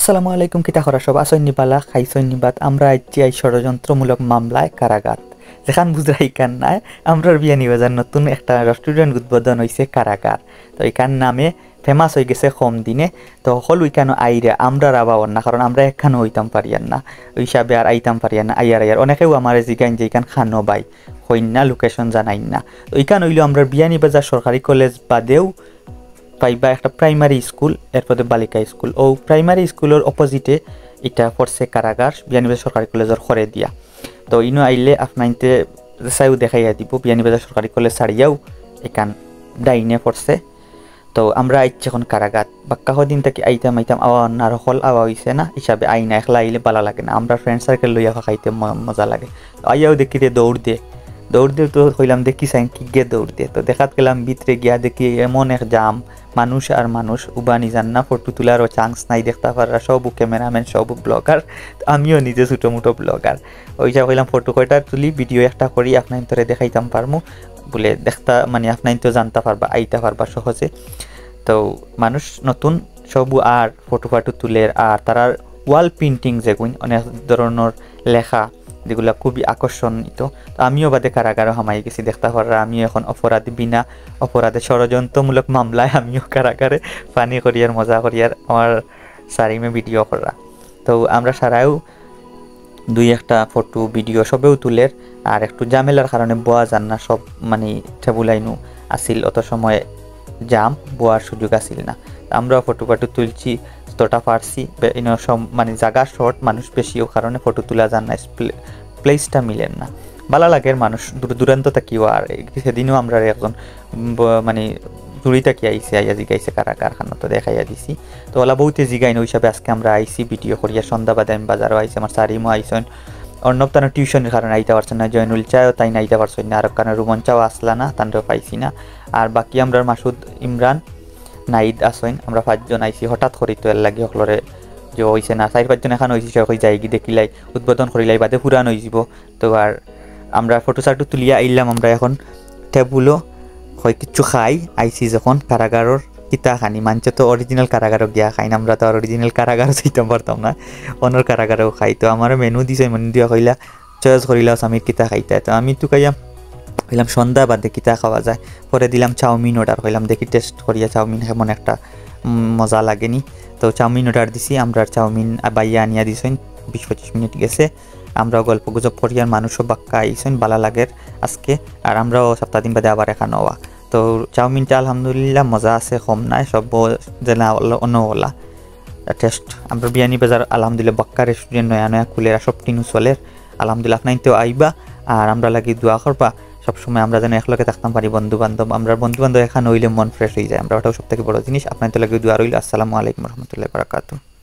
আসসালামু আলাইকুম কিতা খরা সব আসন নিবালা খাইছন নিবাত আমরা আই ষড়যন্ত্রমূলক মামলায় কারাগার যেখান বুঝরাই কান নাই আমরার বিয়ানি বাজার নতুন একটা রেস্টুরেন্ট উদ্বোধন হয়েছে কারাগার তো এখান নামে ফেমাস হয়ে গেছে কম দিনে তো হল ওইখানে আইরে আমরা রাবাওয়ার না কারণ আমরা একখানে হইতাম পারিয়ান না ওই হিসাবে আর আইতাম পারিয়ান না আইয়ার অনেকেও আমার জিগাইন যে এখান খানো বাই হইন না লোকেশন জানাইন না তো ওইখান হইলেও আমরা বিয়ানি বাজার সরকারি কলেজ বাদেও পাইবা একটা প্রাইমারি স্কুল এরপরে বালিকা স্কুল ও প্রাইমারি স্কুলের অপোজিটে এটা পড়ছে কারাগার বিয়ানীবাজার সরকারি কলেজের খরে দিয়া তো ইনো আইলে আপনাইতে চাইও দেখাইয়া দিব বিয়ানীবাজার সরকারি কলেজ ছাড়িয়াও এখান ডাইনে পড়ছে তো আমরা আইছি এখন কারাগার বাক্কা দিন থেকে আইতাম আওয়া আর হল আওয়া হয়েছে না হিসাবে আইনা একলা আইলে ভালো লাগে না আমরা ফ্রেন্ড সার্কেল লইয়া খাইতে মজা লাগে আইয়াও দেখি দৌড় দিয়ে তো হইলাম দেখি সাইন কি গে দৌড় দিয়ে তো দেখাত গেলাম ভিতরে গিয়া দেখি এমন এক জাম মানুষ আর মানুষ উবানি যান না ফটো তোলারও চান্স নাই দেখতে পারা সব ক্যামেরাম্যান সব ব্লগার আমিও নিজে ছোটো মোটো ব্লগার ওইটা হইলাম ফটো কয়টা তুলি ভিডিও একটা করি আপনার তোরে দেখাইতাম পারমু বলে দেখতা মানে আপনার তো জানতে পারবা আইতে পারবা সহজে তো মানুষ নতুন সব আর ফটো তুলে আর তারার ওয়াল প্রিন্টিং যেগুলো অনেক ধরনের লেখা যেগুলো খুবই আকর্ষণীয় তো আমিও বাদে কারাগারে হামাই গেছি দেখতে পারা আমিও এখন অপরাধী বিনা অপরাধে ষড়যন্ত্রমূলক মামলায় আমিও কারাগারে পানি করিয়ার মজা করিয়ার আমার সারিমে ভিডিও করা তো আমরা সারাও দুই একটা ফটো ভিডিও সবেও তুলের আর একটু জামেলার কারণে বোয়া যান না সব মানে টেবুলাইনু আসিল অত সময় জাম বোয়ার সুযোগ আসিল না আমরাও ফটো তুলছি তোটা পারছি সব মানে জায়গা শর্ট মানুষ বেশিও কারণে ফটো তোলা যান না প্লেসটা মিলেন না ভালো লাগে মানুষ দূরান্ত থাকিও আর সেদিনও আমরা একজন মানে জুড়ি থাকি আইসি আইয়া জিগাইছে কারখানা তো দেখাইয়া দিছি তো ওলা বহুতে জিগাইন ওই হিসাবে আজকে আমরা আইসি ভিডিও করিয়া সন্ধ্যা বাদে আমি বাজারও আইসি আমার সারিমও আইসন অর্ণব তার টিউশনের কারণে আইতে পারছেন না জয়নুল চাও তাই না আইতে পারছেন না আর কারণে রুমন চাও আসলা না তানরেও পাইছি না আর বাকি আমরা মাসুদ ইমরান নাইদ আসইন আমরা 5 জন আইসি হঠাৎ করি তো এর লাগে হলরে যে হয়েছে না 4-5 জন এখন হয়েছে সে যাইগি দেখিলাই উদ্বোধন করিলাই বাদে পুরান হয়ে যাব তো আর আমরা ফটো সার্টু তুলিয়া আইলাম আমরা এখন টেবুলও হয় কিছু খাই আইসি যখন কারাগারের কিতা খানি মানছে তো অরিজিনাল কারাগারও গিয়া খাই না আমরা তো আর অরিজিনাল কারাগারও চাইতাম পারতাম না অন্যর কারাগারেও খাই তো আমার মেনু দিছে মেনু দিয়া কইলা চয়েস করিলা স্বামীর কিতা খাইতে তো আমি তো কাইয়া হইলাম সন্ধ্যা বাদে কিতা খাওয়া যায় পরে দিলাম চাউমিন অর্ডার হইলাম দেখি টেস্ট করিয়া চাউমিন এমন একটা মজা লাগেনি তো চাউমিন অর্ডার দিছি আমরা চাউমিন বাইয়া আনিয়া দিছেন 20-25 মিনিট গেছে আমরাও গল্প গুজব করিয়ার মানুষও বাক্কা আইসেন ভালো লাগের আজকে আর আমরাও সপ্তাহ দিন বাদে আবার এখানে হওয়া তো চাউমিনটা আলহামদুলিল্লাহ মজা আছে কম নাই সব জেলা অন্যওয়ালা টেস্ট আমরা বিয়ানী বাজার আলহামদুলিল্লাহ বাক্কা রেস্টুরেন্ট নয়া খুলে সব টিনু চলের আলহামদুলিল্লাহ আপনার তো আইবা আর আমরা লাগি দোয়া করবা সবসময় আমরা যেন একলগে থাকতাম পারি বন্ধু বান্ধব আমরা বন্ধু বান্ধব এখানে হইলে মন ফ্রেশ হয়ে যায় আমরা ওটাও সব থেকে বড় জিনিস আপনার তো লাগে দোয়া রইল আসসালামু আলাইকুম রহমতুল্লাহি ওয়া বারাকাতুহু।